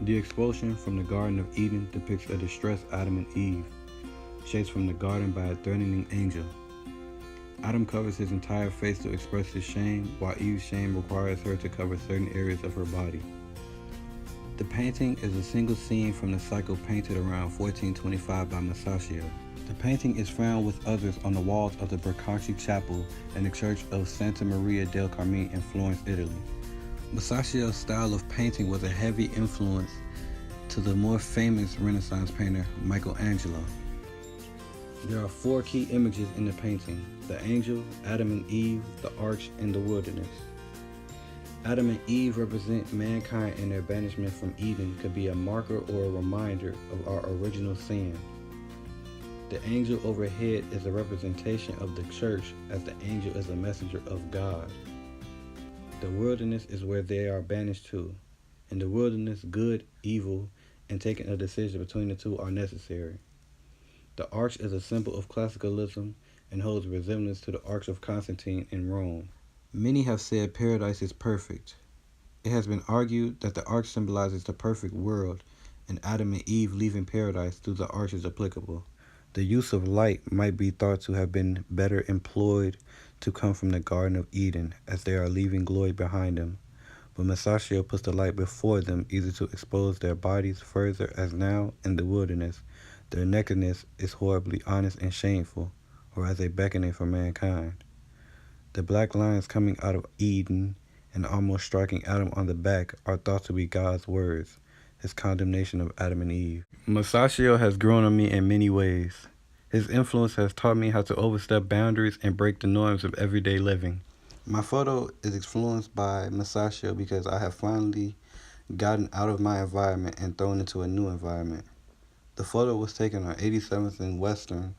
The expulsion from the Garden of Eden depicts a distressed Adam and Eve, chased from the garden by a threatening angel. Adam covers his entire face to express his shame, while Eve's shame requires her to cover certain areas of her body. The painting is a single scene from the cycle painted around 1425 by Masaccio. The painting is found with others on the walls of the Brancacci Chapel in the Church of Santa Maria del Carmine in Florence, Italy. Masaccio's style of painting was a heavy influence to the more famous Renaissance painter Michelangelo. There are four key images in the painting: the angel, Adam and Eve, the arch, and the wilderness. Adam and Eve represent mankind, and their banishment from Eden could be a marker or a reminder of our original sin. The angel overhead is a representation of the church, as the angel is a messenger of God. The wilderness is where they are banished to. In the wilderness, good, evil, and taking a decision between the two are necessary. The arch is a symbol of classicalism and holds resemblance to the Arch of Constantine in Rome. Many have said paradise is perfect. It has been argued that the arch symbolizes the perfect world, and Adam and Eve leaving paradise through the arch is applicable. The use of light might be thought to have been better employed to come from the Garden of Eden, as they are leaving glory behind them. But Masaccio puts the light before them, either to expose their bodies further, as now, in the wilderness, their nakedness is horribly honest and shameful, or as a beckoning for mankind. The black lines coming out of Eden and almost striking Adam on the back are thought to be God's words, his condemnation of Adam and Eve. Masaccio has grown on me in many ways. His influence has taught me how to overstep boundaries and break the norms of everyday living. My photo is influenced by Masaccio because I have finally gotten out of my environment and thrown into a new environment. The photo was taken on 87th and Western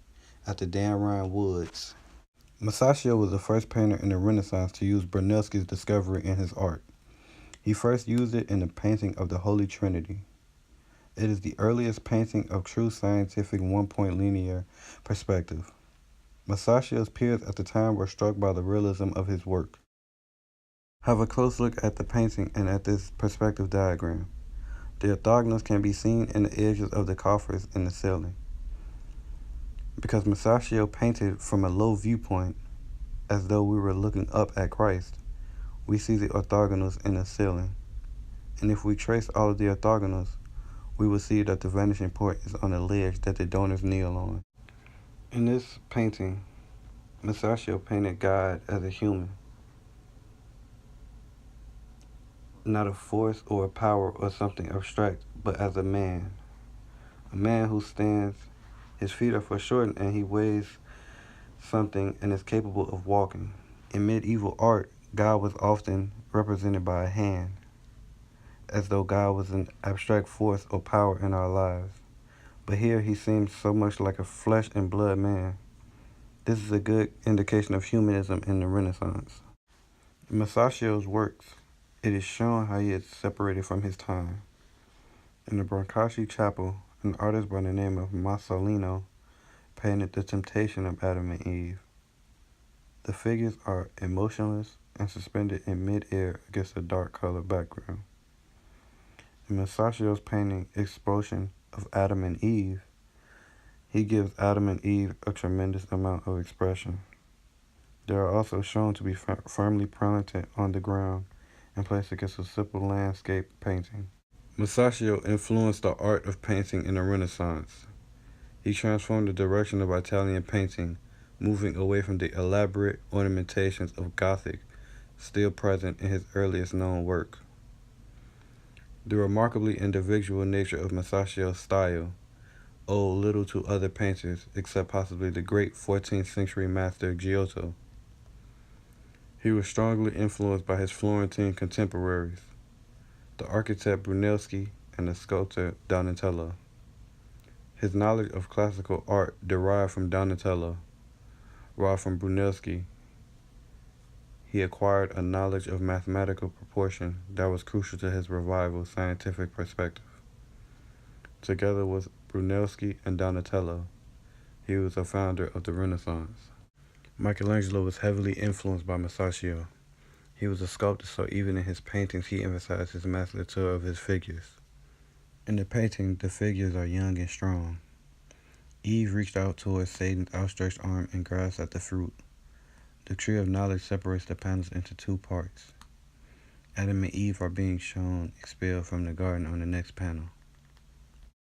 at the Dan Ryan Woods. Masaccio was the first painter in the Renaissance to use Brunelleschi's discovery in his art. He first used it in the painting of the Holy Trinity. It is the earliest painting of true scientific one-point linear perspective. Masaccio's peers at the time were struck by the realism of his work. Have a close look at the painting and at this perspective diagram. The orthogonals can be seen in the edges of the coffers in the ceiling. Because Masaccio painted from a low viewpoint, as though we were looking up at Christ, we see the orthogonals in the ceiling. And if we trace all of the orthogonals, we will see that the vanishing point is on the ledge that the donors kneel on. In this painting, Masaccio painted God as a human, not a force or a power or something abstract, but as a man who stands. His feet are foreshortened and he weighs something and is capable of walking. In medieval art, God was often represented by a hand, as though God was an abstract force or power in our lives. But here he seems so much like a flesh and blood man. This is a good indication of humanism in the Renaissance. In Masaccio's works, it is shown how he is separated from his time. In the Brancacci Chapel, an artist by the name of Masolino painted the temptation of Adam and Eve. The figures are emotionless and suspended in mid-air against a dark colored background. In Masaccio's painting Expulsion of Adam and Eve, he gives Adam and Eve a tremendous amount of expression. They are also shown to be firmly planted on the ground and placed against a simple landscape painting. Masaccio influenced the art of painting in the Renaissance. He transformed the direction of Italian painting, moving away from the elaborate ornamentations of Gothic, still present in his earliest known work. The remarkably individual nature of Masaccio's style owed little to other painters, except possibly the great 14th century master Giotto. He was strongly influenced by his Florentine contemporaries, the architect Brunelleschi and the sculptor Donatello. His knowledge of classical art derived from Donatello, while from Brunelleschi he acquired a knowledge of mathematical proportion that was crucial to his revival scientific perspective. Together with Brunelleschi and Donatello, he was a founder of the Renaissance. Michelangelo was heavily influenced by Masaccio. He was a sculptor, so even in his paintings he emphasized his musculature of his figures. In the painting, the figures are young and strong. Eve reached out towards Satan's outstretched arm and grasped at the fruit. The tree of knowledge separates the panels into two parts. Adam and Eve are being shown expelled from the garden on the next panel.